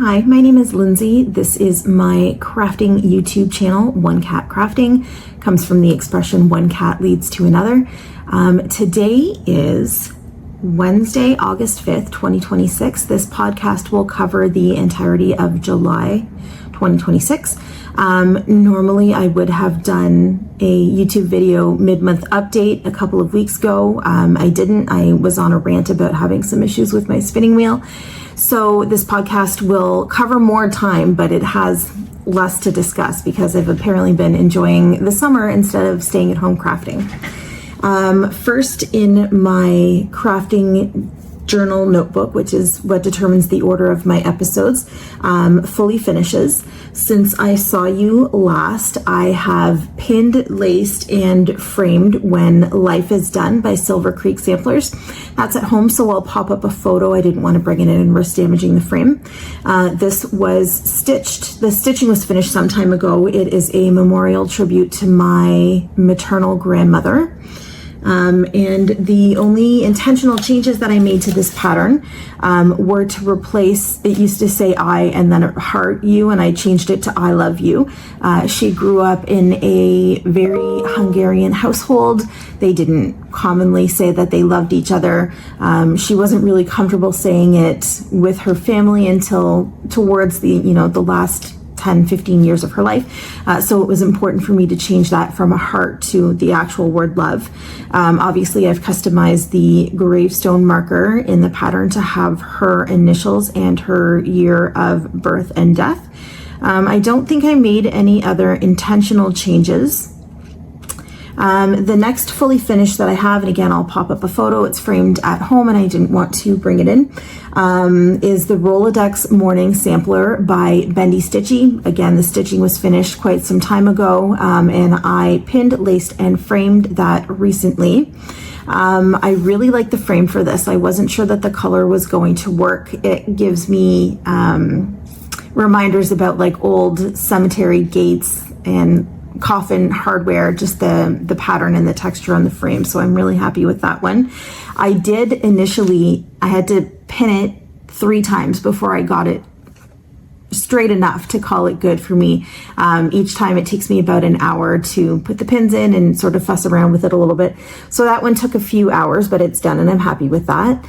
Hi, my name is Lindsay. This is my crafting YouTube channel, One Cat Crafting. Comes from the expression one cat leads to another. Today is Wednesday, August 5th, 2026. This podcast will cover the entirety of July 2026. Normally I would have done a YouTube video mid-month update a couple of weeks ago. I didn't. I was on a rant about having some issues with my spinning wheel. So this podcast will cover more time, but it has less to discuss because I've apparently been enjoying the summer instead of staying at home crafting. First in my crafting journal notebook, which is what determines the order of my episodes, fully finishes. Since I saw you last, I have pinned, laced, and framed When Life is Done by Silver Creek Samplers. That's at home, so I'll pop up a photo. I didn't want to bring it in and risk damaging the frame. This was stitched. The stitching was finished some time ago. It is a memorial tribute to my maternal grandmother. And the only intentional changes that I made to this pattern were to replace, it used to say I and then heart you, and I changed it to I love you. She grew up in a very Hungarian household. They didn't commonly say that they loved each other. She wasn't really comfortable saying it with her family until towards the last 10, 15 years of her life. So it was important for me to change that from a heart to the actual word love. Obviously, I've customized the gravestone marker in the pattern to have her initials and her year of birth and death. I don't think I made any other intentional changes. The next fully finished that I have, and again, I'll pop up a photo, it's framed at home and I didn't want to bring it in, is the Rolodex Mourning sampler by Bendy Stitchy. Again, the stitching was finished quite some time ago, and I pinned, laced, and framed that recently. I really like the frame for this. I wasn't sure that the color was going to work. It gives me reminders about like old cemetery gates and coffin hardware, just the pattern and the texture on the frame. So I'm really happy with that one. I did initially, I had to pin it 3 times before I got it straight enough to call it good for me. Each time it takes me about an hour to put the pins in and sort of fuss around with it a little bit. So that one took a few hours, but it's done and I'm happy with that.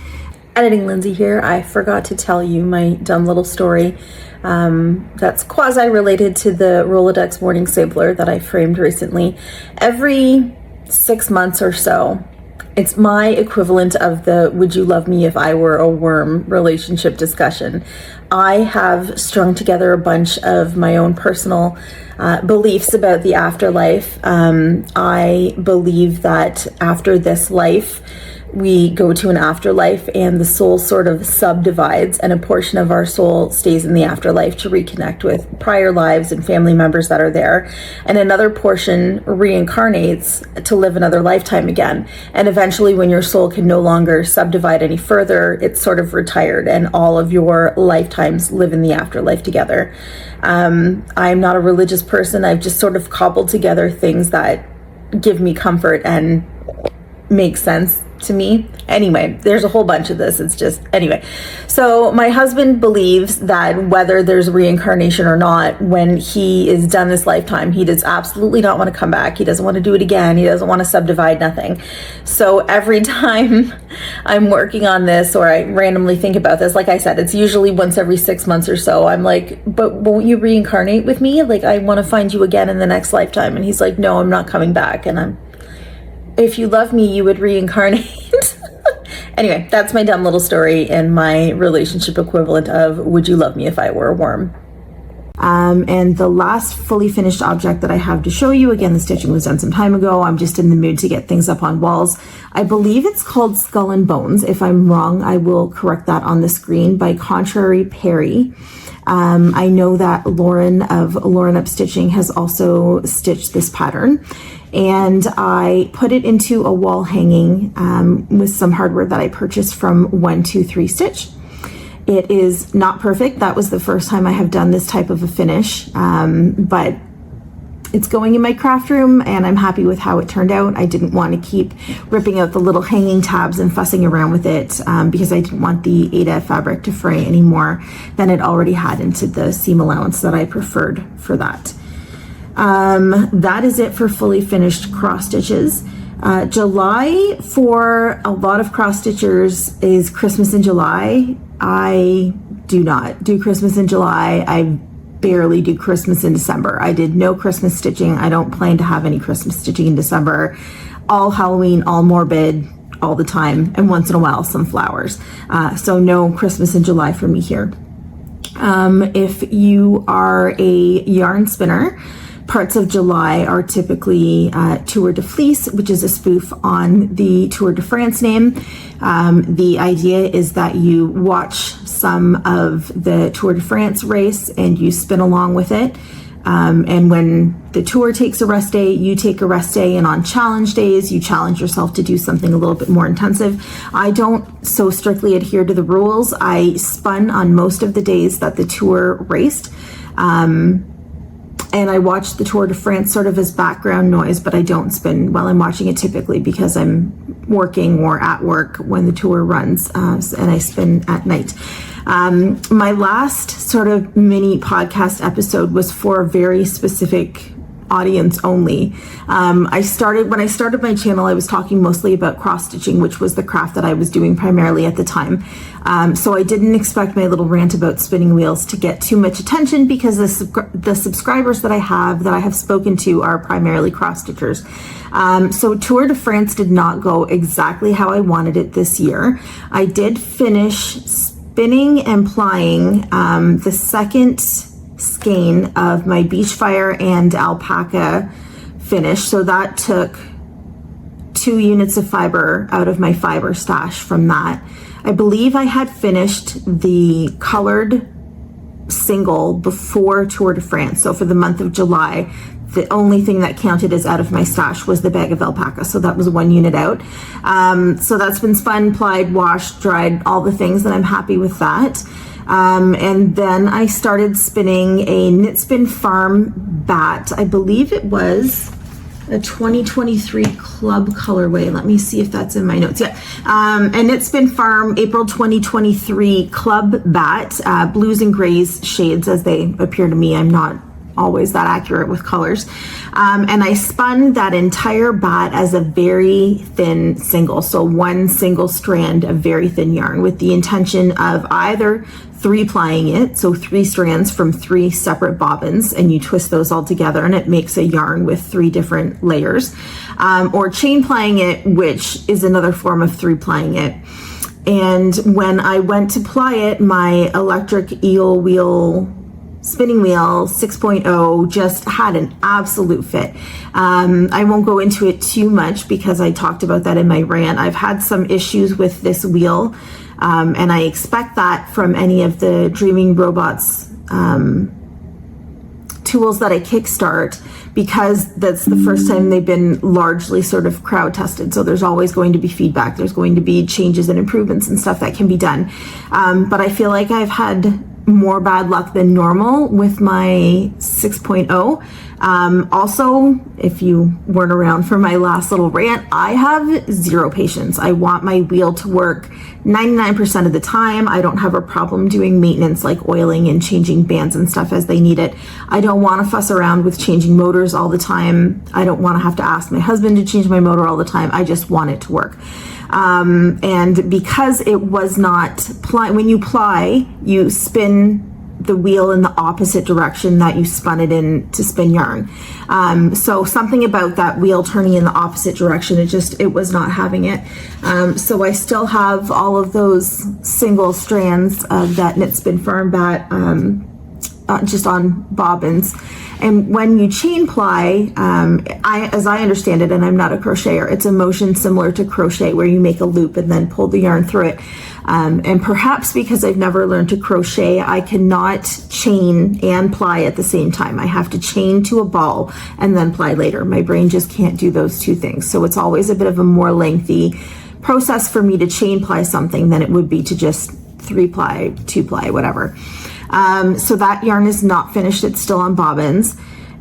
Editing Lindsay here. I forgot to tell you my dumb little story that's quasi-related to the Rolodex Mourning sampler that I framed recently. Every 6 months or so, it's my equivalent of the would you love me if I were a worm relationship discussion. I have strung together a bunch of my own personal beliefs about the afterlife. I believe that after this life, we go to an afterlife and the soul sort of subdivides and a portion of our soul stays in the afterlife to reconnect with prior lives and family members that are there. And another portion reincarnates to live another lifetime again. And eventually when your soul can no longer subdivide any further, it's sort of retired and all of your lifetimes live in the afterlife together. I'm not a religious person. I've just sort of cobbled together things that give me comfort and make sense to me. Anyway, there's a whole bunch of this. It's just, anyway. So my husband believes that whether there's reincarnation or not, when he is done this lifetime, he does absolutely not want to come back. He doesn't want to do it again. He doesn't want to subdivide, nothing. So every time I'm working on this or I randomly think about this, like I said, it's usually once every 6 months or so. I'm like, but won't you reincarnate with me? Like, I want to find you again in the next lifetime. And he's like, no, I'm not coming back. And if you love me, you would reincarnate. Anyway, that's my dumb little story and my relationship equivalent of would you love me if I were a worm. And the last fully finished object that I have to show you, again, the stitching was done some time ago. I'm just in the mood to get things up on walls. I believe it's called Skull and Bones. If I'm wrong, I will correct that on the screen, by Contrary Peri. I know that Lauren of Lauren Up Stitching has also stitched this pattern, and I put it into a wall hanging with some hardware that I purchased from 123 Stitch. It is not perfect. That was the first time I have done this type of a finish, but it's going in my craft room, and I'm happy with how it turned out. I didn't want to keep ripping out the little hanging tabs and fussing around with it because I didn't want the Ada fabric to fray any more than it already had into the seam allowance that I preferred for that. That is it for fully finished cross stitches. July for a lot of cross stitchers is Christmas in July. I do not do Christmas in July. I barely do Christmas in December. I did no Christmas stitching. I don't plan to have any Christmas stitching in December. All Halloween, all morbid, all the time, and once in a while some flowers. So no Christmas in July for me here. If you are a yarn spinner, parts of July are typically Tour de Fleece, which is a spoof on the Tour de France name. The idea is that you watch some of the Tour de France race and you spin along with it. And when the tour takes a rest day, you take a rest day, and on challenge days, you challenge yourself to do something a little bit more intensive. I don't so strictly adhere to the rules. I spun on most of the days that the tour raced. And I watch the Tour de France sort of as background noise, but I don't spin while I'm watching it typically because I'm working or at work when the tour runs, and I spin at night. My last sort of mini podcast episode was for a very specific audience only. When I started my channel, I was talking mostly about cross stitching, which was the craft that I was doing primarily at the time. So I didn't expect my little rant about spinning wheels to get too much attention because the subscribers that I have spoken to are primarily cross stitchers. So Tour de France did not go exactly how I wanted it this year. I did finish spinning and plying the second skein of my beach fire and alpaca finish. So that took 2 units of fiber out of my fiber stash from that. I believe I had finished the colored single before Tour de France. So for the month of July, the only thing that counted as out of my stash was the bag of alpaca. So that was 1 unit out. So that's been spun, plied, washed, dried, all the things, and I'm happy with that. And then I started spinning a Knit Spin Farm bat. I believe it was a 2023 club colorway. Let me see if that's in my notes. Yeah. A Knit Spin Farm April 2023 club bat, blues and grays shades as they appear to me. I'm not always that accurate with colors. And I spun that entire bat as a very thin single. So 1 single strand of very thin yarn with the intention of either 3-plying it, so 3 strands from 3 separate bobbins, and you twist those all together and it makes a yarn with 3 different layers, or chain plying it, which is another form of 3-plying it. And when I went to ply it, my electric eel wheel spinning wheel 6.0 just had an absolute fit. I won't go into it too much because I talked about that in my rant. I've had some issues with this wheel, and I expect that from any of the Dreaming Robots tools that I kickstart, because that's the first time they've been largely sort of crowd tested. So there's always going to be feedback. There's going to be changes and improvements and stuff that can be done. But I feel like I've had more bad luck than normal with my 6.0. Also, if you weren't around for my last little rant, I have 0 patience. I want my wheel to work 99% of the time. I don't have a problem doing maintenance like oiling and changing bands and stuff as they need it. I don't want to fuss around with changing motors all the time. I don't want to have to ask my husband to change my motor all the time. I just want it to work. And because it was not when you ply, you spin the wheel in the opposite direction that you spun it in to spin yarn. So something about that wheel turning in the opposite direction, it was not having it. So I still have all of those single strands of that Knit Spin Farm bat just on bobbins. And when you chain ply, as I understand it, and I'm not a crocheter, it's a motion similar to crochet where you make a loop and then pull the yarn through it. And perhaps because I've never learned to crochet, I cannot chain and ply at the same time. I have to chain to a ball and then ply later. My brain just can't do those 2 things. So it's always a bit of a more lengthy process for me to chain ply something than it would be to just 3-ply, 2-ply, whatever. So that yarn is not finished. It's still on bobbins.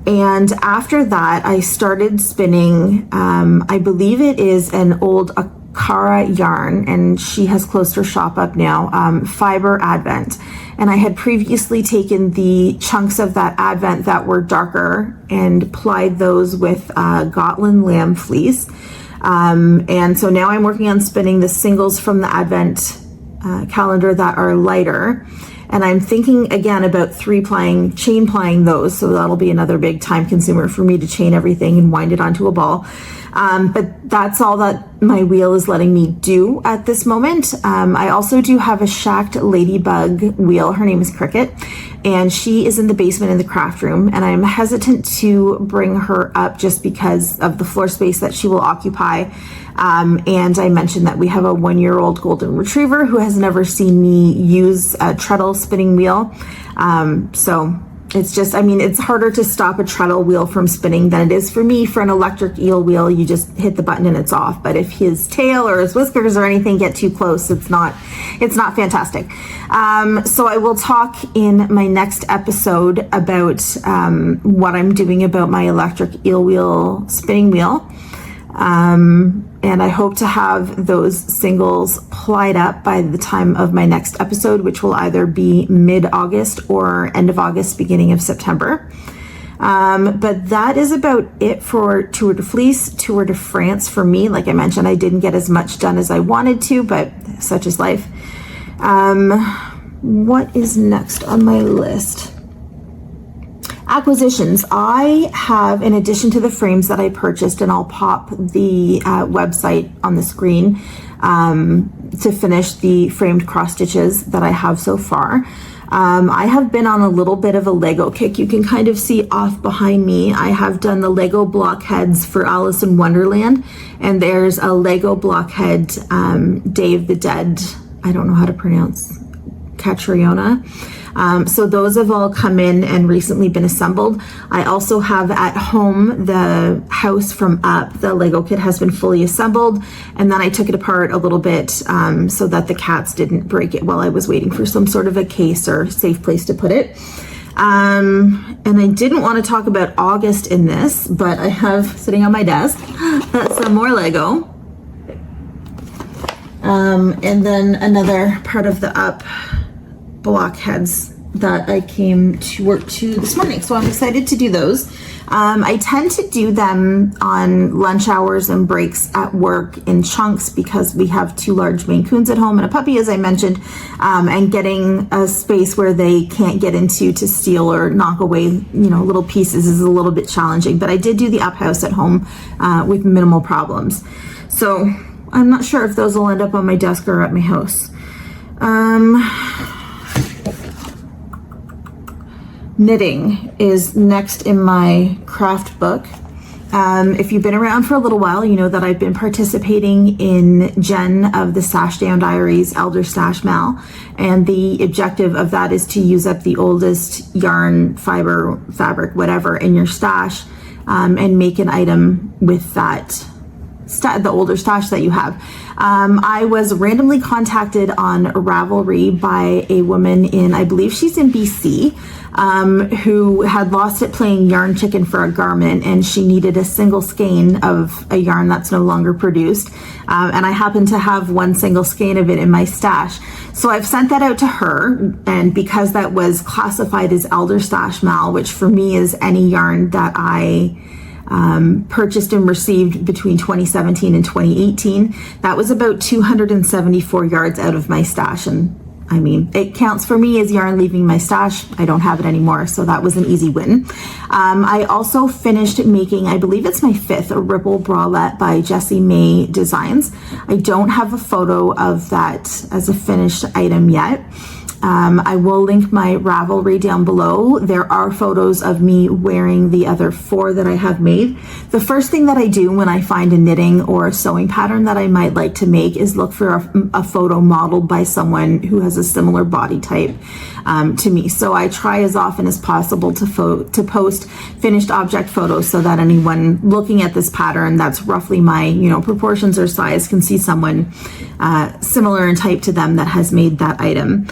And after that, I started spinning, I believe it is an old Akara yarn, and she has closed her shop up now, Fiber Advent. And I had previously taken the chunks of that Advent that were darker and plied those with Gotland lamb fleece. And so now I'm working on spinning the singles from the Advent calendar that are lighter. And I'm thinking again about chain plying those. So that'll be another big time consumer for me to chain everything and wind it onto a ball. But that's all that my wheel is letting me do at this moment. I also do have a shacked ladybug wheel. Her name is Cricket, and she is in the basement in the craft room. And I'm hesitant to bring her up just because of the floor space that she will occupy. And I mentioned that we have a 1-year-old golden retriever who has never seen me use a treadle spinning wheel. So it's just, I mean, it's harder to stop a treadle wheel from spinning than it is for me. For an electric eel wheel, you just hit the button and it's off. But if his tail or his whiskers or anything get too close, it's not fantastic. So I will talk in my next episode about what I'm doing about my electric eel wheel spinning wheel. And I hope to have those singles plied up by the time of my next episode, which will either be mid-August or end of August, beginning of September. But that is about it for Tour de Fleece, Tour de France for me. Like I mentioned, I didn't get as much done as I wanted to, but such is life. What is next on my list? Acquisitions. I have, in addition to the frames that I purchased, and I'll pop the website on the screen to finish the framed cross stitches that I have so far. I have been on a little bit of a Lego kick. You can kind of see off behind me. I have done the Lego blockheads for Alice in Wonderland, and there's a Lego blockhead Day of the Dead. I don't know how to pronounce Catriona. So those have all come in and recently been assembled. I also have at home the house from Up. The Lego kit has been fully assembled, and then I took it apart a little bit so that the cats didn't break it while I was waiting for some sort of a case or safe place to put it. And I didn't want to talk about August in this, but I have sitting on my desk some more Lego. And then another part of the Up blockheads that I came to work to this morning. So I'm excited to do those. I tend to do them on lunch hours and breaks at work in chunks because we have 2 large Maine Coons at home and a puppy, as I mentioned, and getting a space where they can't get into to steal or knock away, little pieces is a little bit challenging. But I did do the Up house at home with minimal problems. So I'm not sure if those will end up on my desk or at my house. Knitting is next in my craft book. If you've been around for a little while, you know that I've been participating in Jen of the Sash Down Diaries elderstashmal, and the objective of that is to use up the oldest yarn, fiber, fabric, whatever in your stash, and make an item with that the older stash that you have. I was randomly contacted on Ravelry by a woman in, I believe she's in BC, who had lost it playing yarn chicken for a garment, and she needed a single skein of a yarn that's no longer produced. And I happen to have one single skein of it in my stash. So I've sent that out to her, and because that was classified as elderstashmal, which for me is any yarn that I purchased and received between 2017 and 2018. That was about 274 yards out of my stash, and I mean, it counts for me as yarn leaving my stash. I don't have it anymore, so that was an easy win. I also finished making, I believe it's my 5th, a ripple bralette by Jessie May Designs. I don't have a photo of that as a finished item yet. I will link my Ravelry down below. There are photos of me wearing the other 4 that I have made. The first thing that I do when I find a knitting or a sewing pattern that I might like to make is look for a photo modeled by someone who has a similar body type to me. So I try as often as possible to post finished object photos so that anyone looking at this pattern that's roughly my proportions or size can see someone similar in type to them that has made that item.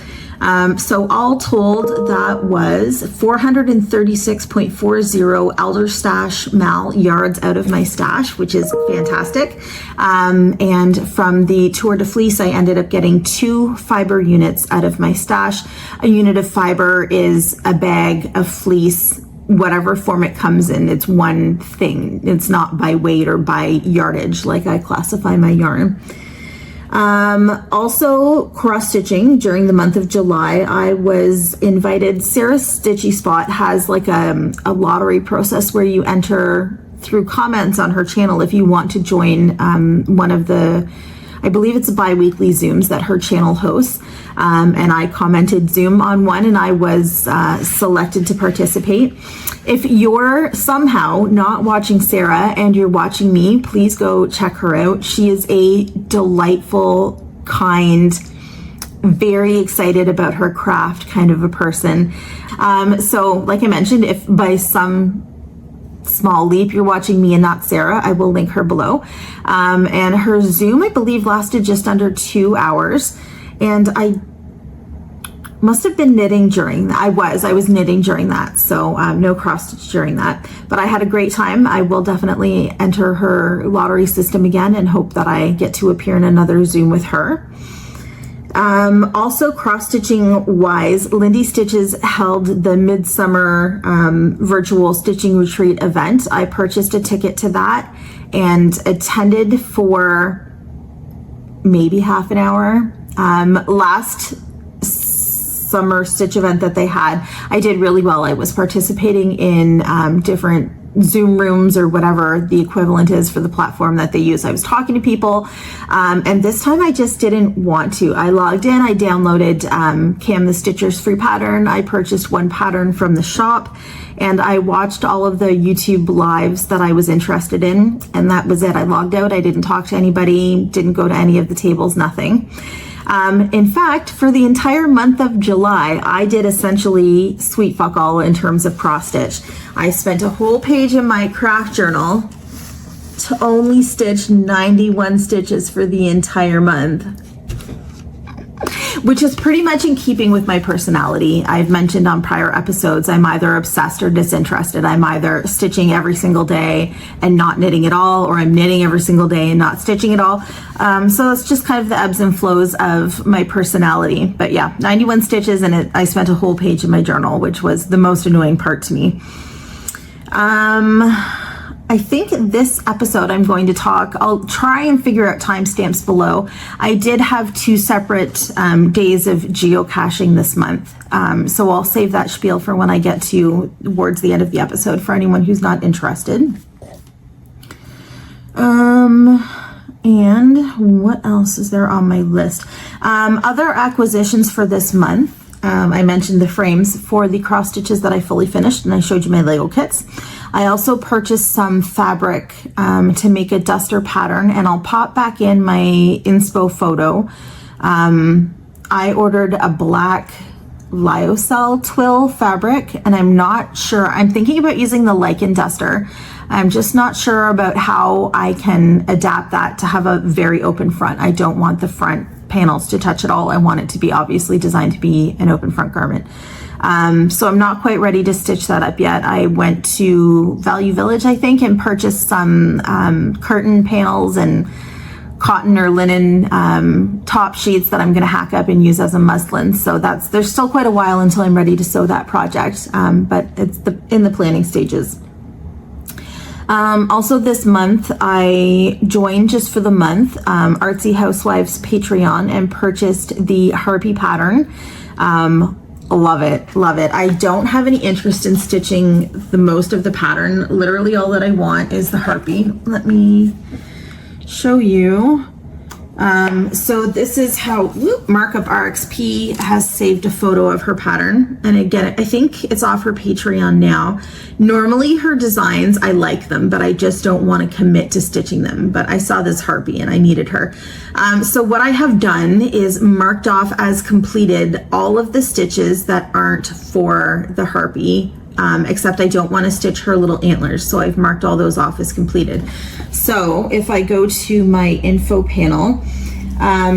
So all told, that was 436.40 elderstashmal yards out of my stash, which is fantastic. And from the Tour de Fleece, I ended up getting 2 fiber units out of my stash. A unit of fiber is a bag of fleece, whatever form it comes in. It's one thing. It's not by weight or by yardage like I classify my yarn. Also cross stitching during the month of July. I was invited. Sarah's Stitchy Spot has like a lottery process where you enter through comments on her channel if you want to join one of the, I believe it's bi-weekly Zooms that her channel hosts. And I commented Zoom on one, and I was selected to participate. If you're somehow not watching Sarah and you're watching me, please go check her out. She is a delightful, kind, very excited about her craft kind of a person. So like I mentioned, if by some small leap you're watching me and not Sarah, I will link her below. And her Zoom, I believe, lasted just under 2 hours. And I must have been knitting during that. I was knitting during that. So no cross stitch during that, but I had a great time. I will definitely enter her lottery system again and hope that I get to appear in another Zoom with her. Also cross stitching wise, Lindy Stitches held the midsummer virtual stitching retreat event. I purchased a ticket to that and attended for maybe half an hour. Last summer stitch event that they had, I did really well. I was participating in different Zoom rooms or whatever the equivalent is for the platform that they use. I was talking to people, and this time I just didn't want to. I logged in, I downloaded Cam the Stitcher's free pattern. I purchased one pattern from the shop, and I watched all of the YouTube lives that I was interested in, and that was it. I logged out. I didn't talk to anybody, didn't go to any of the tables, nothing. In fact, for the entire month of July, I did essentially sweet fuck all in terms of cross stitch. I spent a whole page in my craft journal to only stitch 91 stitches for the entire month, which is pretty much in keeping with my personality. I've mentioned on prior episodes, I'm either obsessed or disinterested. I'm either stitching every single day and not knitting at all, or I'm knitting every single day and not stitching at all. So it's just kind of the ebbs and flows of my personality. But yeah, 91 stitches, and I spent a whole page in my journal, which was the most annoying part to me. I think this episode I'm going to talk, I'll try and figure out timestamps below. I did have 2 separate days of geocaching this month. So I'll save that spiel for when I get towards the end of the episode for anyone who's not interested. And what else is there on my list? Other acquisitions for this month. I mentioned the frames for the cross stitches that I fully finished, and I showed you my Lego kits. I also purchased some fabric to make a duster pattern, and I'll pop back in my inspo photo. I ordered a black lyocell twill fabric, and I'm not sure. I'm thinking about using the lichen duster. I'm just not sure about how I can adapt that to have a very open front. I don't want the front panels to touch at all. I want it to be obviously designed to be an open front garment. So I'm not quite ready to stitch that up yet. I went to Value Village, I think, and purchased some curtain panels and cotton or linen top sheets that I'm going to hack up and use as a muslin. So there's still quite a while until I'm ready to sew that project, but it's in the planning stages. Also this month, I joined just for the month Artsy Housewives Patreon and purchased the Harpy pattern. Love it, love it. I don't have any interest in stitching the most of the pattern. Literally all that I want is the Harpy. Let me show you. So this is how Markup RXP has saved a photo of her pattern. And again, I think it's off her Patreon now. Normally her designs, I like them, but I just don't want to commit to stitching them. But I saw this Harpy and I needed her. So what I have done is marked off as completed all of the stitches that aren't for the Harpy. Except I don't want to stitch her little antlers, so I've marked all those off as completed. So if I go to my info panel,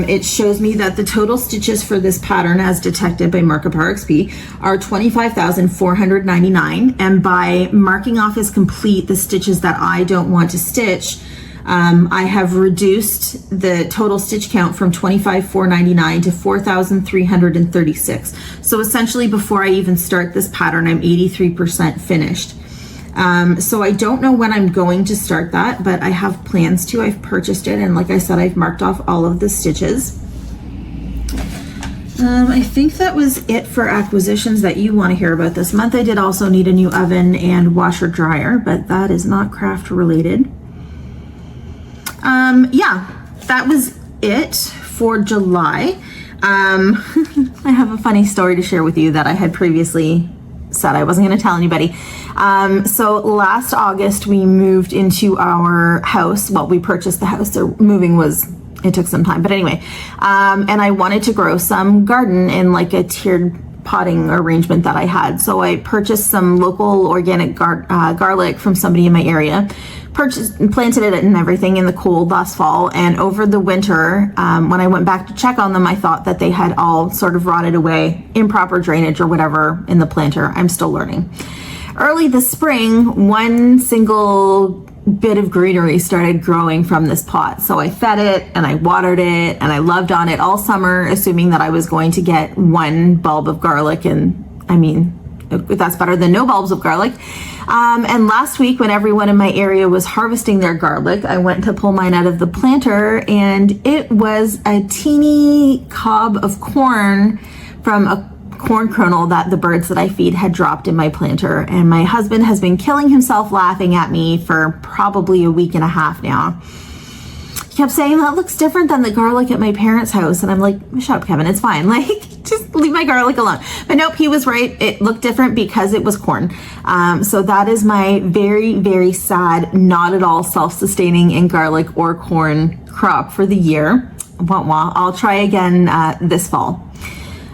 It shows me that the total stitches for this pattern, as detected by Markup RXP, are 25,499. And by marking off as complete the stitches that I don't want to stitch, I have reduced the total stitch count from 25,499 to 4,336. So essentially, before I even start this pattern, I'm 83% finished. So I don't know when I'm going to start that, but I have plans to. I've purchased it, and like I said, I've marked off all of the stitches. I think that was it for acquisitions that you want to hear about this month. I did also need a new oven and washer dryer, but that is not craft related. Yeah, that was it for July. I have a funny story to share with you that I had previously said I wasn't going to tell anybody. So last August we moved into our house. Well, we purchased the house. So moving it took some time, but anyway, and I wanted to grow some garden in like a tiered potting arrangement that I had. So I purchased some local organic garlic from somebody in my area, planted it and everything in the cold last fall. And over the winter, when I went back to check on them, I thought that they had all sort of rotted away, improper drainage or whatever in the planter. I'm still learning. Early this spring, one single bit of greenery started growing from this pot. So I fed it and I watered it and I loved on it all summer, assuming that I was going to get one bulb of garlic. And I mean, that's better than no bulbs of garlic. And last week when everyone in my area was harvesting their garlic, I went to pull mine out of the planter and it was a teeny cob of corn from a corn kernel that the birds that I feed had dropped in my planter. And my husband has been killing himself laughing at me for probably a week and a half now. He kept saying, that looks different than the garlic at my parents' house. And I'm like, shut up, Kevin, it's fine. Like, just leave my garlic alone. But nope, he was right. It looked different because it was corn. So that is my very, very sad, not at all self-sustaining in garlic or corn crop for the year. Wah wah. I'll try again this fall.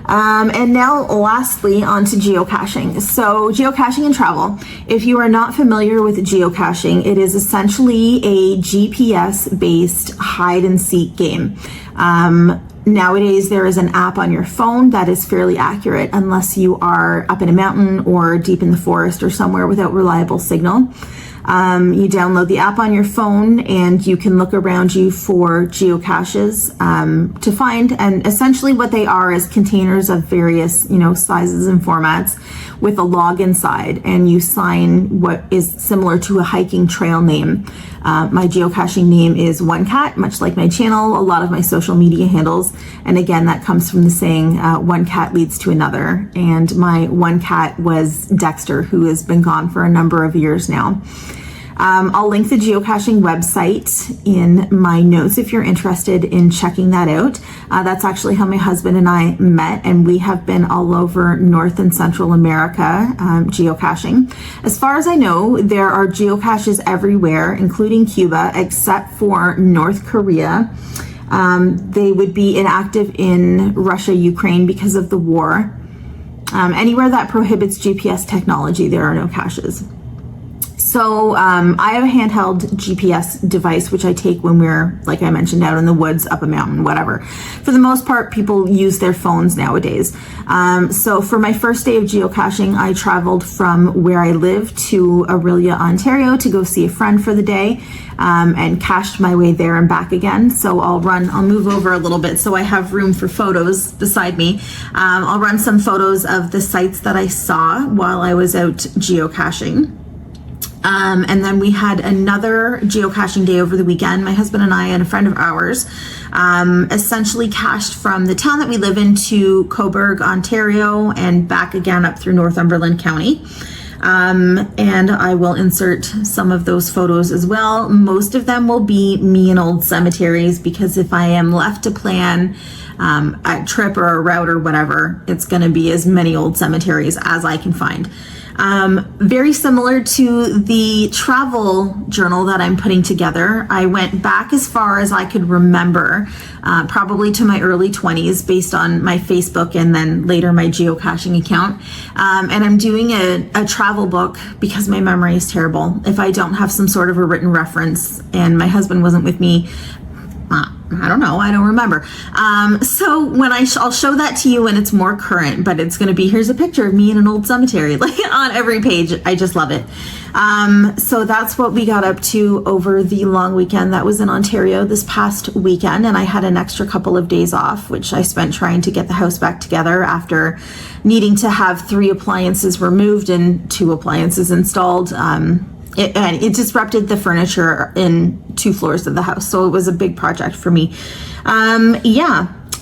And now lastly, on to geocaching. So geocaching and travel. If you are not familiar with geocaching, it is essentially a GPS-based hide and seek game. Nowadays, there is an app on your phone that is fairly accurate unless you are up in a mountain or deep in the forest or somewhere without reliable signal. You download the app on your phone and you can look around you for geocaches to find. And essentially what they are is containers of various, sizes and formats with a log inside, and you sign what is similar to a hiking trail name. My geocaching name is One Cat, much like my channel, a lot of my social media handles. And again, that comes from the saying, one cat leads to another. And my one cat was Dexter, who has been gone for a number of years now. I'll link the geocaching website in my notes if you're interested in checking that out. That's actually how my husband and I met, and we have been all over North and Central America geocaching. As far as I know, there are geocaches everywhere, including Cuba, except for North Korea. They would be inactive in Russia, Ukraine because of the war. Anywhere that prohibits GPS technology, there are no caches. So I have a handheld GPS device, which I take when we're, like I mentioned, out in the woods, up a mountain, whatever. For the most part, people use their phones nowadays. So for my first day of geocaching, I traveled from where I live to Orillia, Ontario to go see a friend for the day, and cached my way there and back again. So I'll move over a little bit so I have room for photos beside me. I'll run some photos of the sites that I saw while I was out geocaching. And then we had another geocaching day over the weekend. My husband and I and a friend of ours essentially cached from the town that we live in to Cobourg, Ontario, and back again up through Northumberland County. And I will insert some of those photos as well. Most of them will be me in old cemeteries, because if I am left to plan a trip or a route or whatever, it's going to be as many old cemeteries as I can find. Very similar to the travel journal that I'm putting together. I went back as far as I could remember, probably to my early 20s based on my Facebook and then later my geocaching account. And I'm doing a travel book because my memory is terrible. If I don't have some sort of a written reference, and my husband wasn't with me, I don't know. I don't remember. So when I'll show that to you when it's more current, but it's going to be, here's a picture of me in an old cemetery, like on every page. I just love it. So that's what we got up to over the long weekend that was in Ontario this past weekend. And I had an extra couple of days off, which I spent trying to get the house back together after needing to have 3 appliances removed and 2 appliances installed. It disrupted the furniture in 2 floors of the house. So it was a big project for me.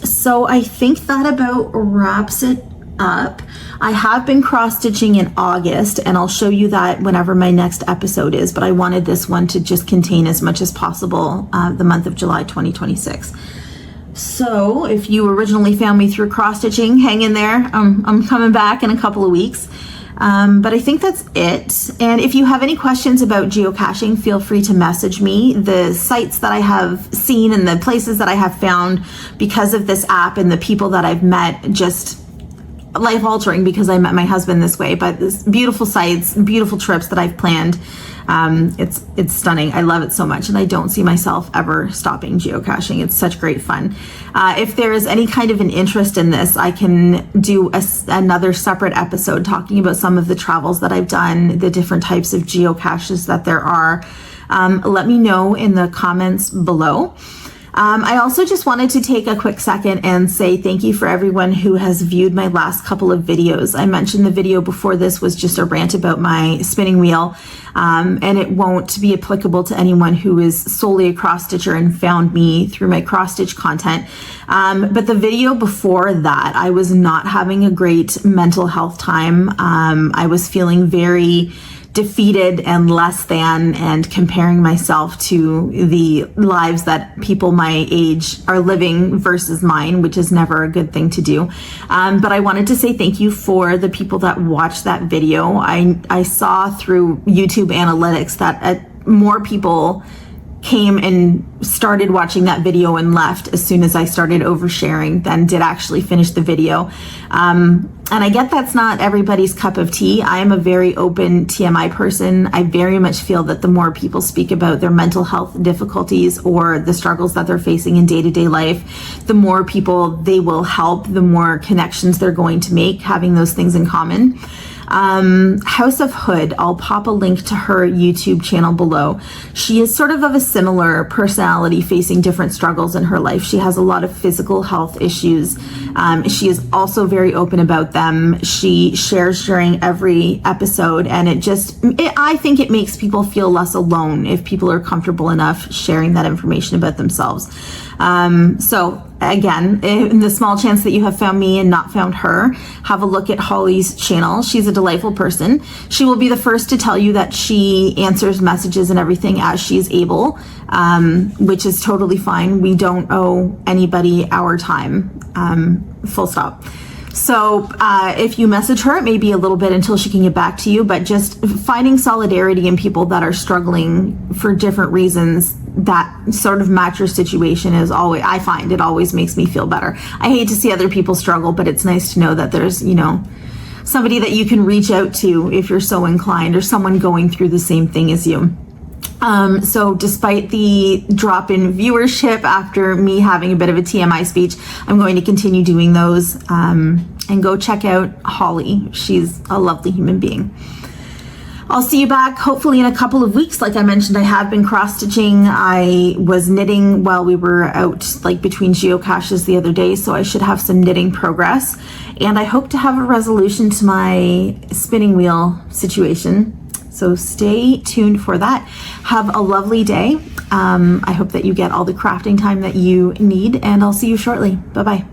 So I think that about wraps it up. I have been cross-stitching in August, and I'll show you that whenever my next episode is, but I wanted this one to just contain as much as possible the month of July 2026. So if you originally found me through cross-stitching, hang in there. I'm coming back in a couple of weeks. But I think that's it. And if you have any questions about geocaching, feel free to message me. The sites that I have seen and the places that I have found because of this app and the people that I've met, just life altering because I met my husband this way. But this beautiful sites, beautiful trips that I've planned. It's stunning. I love it so much, and I don't see myself ever stopping geocaching. It's such great fun. If there is any kind of an interest in this, I can do another separate episode talking about some of the travels that I've done, the different types of geocaches that there are. Let me know in the comments below. I also just wanted to take a quick second and say thank you for everyone who has viewed my last couple of videos. I mentioned the video before this was just a rant about my spinning wheel, and it won't be applicable to anyone who is solely a cross-stitcher and found me through my cross-stitch content. But the video before that, I was not having a great mental health time. I was feeling very defeated and less than, and comparing myself to the lives that people my age are living versus mine, which is never a good thing to do. But I wanted to say thank you for the people that watched that video. I saw through YouTube analytics that more people came and started watching that video and left as soon as I started oversharing than did actually finish the video. And I get that's not everybody's cup of tea. I am a very open TMI person. I very much feel that the more people speak about their mental health difficulties or the struggles that they're facing in day-to-day life, the more people they will help, the more connections they're going to make having those things in common. House of Hood, I'll pop a link to her YouTube channel below. She is sort of a similar personality, facing different struggles in her life. She has a lot of physical health issues. She is also very open about them. She shares during every episode, and I think it makes people feel less alone if people are comfortable enough sharing that information about themselves. So again, in the small chance that you have found me and not found her, have a look at Holly's channel. She's a delightful person. She will be the first to tell you that she answers messages and everything as she's able, which is totally fine. We don't owe anybody our time, full stop. So if you message her, it may be a little bit until she can get back to you, but just finding solidarity in people that are struggling for different reasons that sort of match your situation is always, I find it always makes me feel better. I hate to see other people struggle, but it's nice to know that there's, somebody that you can reach out to if you're so inclined, or someone going through the same thing as you. So despite the drop in viewership after me having a bit of a TMI speech, I'm going to continue doing those, and go check out Holly. She's a lovely human being. I'll see you back hopefully in a couple of weeks. Like I mentioned, I have been cross-stitching. I was knitting while we were out between geocaches the other day, so I should have some knitting progress. And I hope to have a resolution to my spinning wheel situation. So stay tuned for that. Have a lovely day. I hope that you get all the crafting time that you need, and I'll see you shortly. Bye-bye.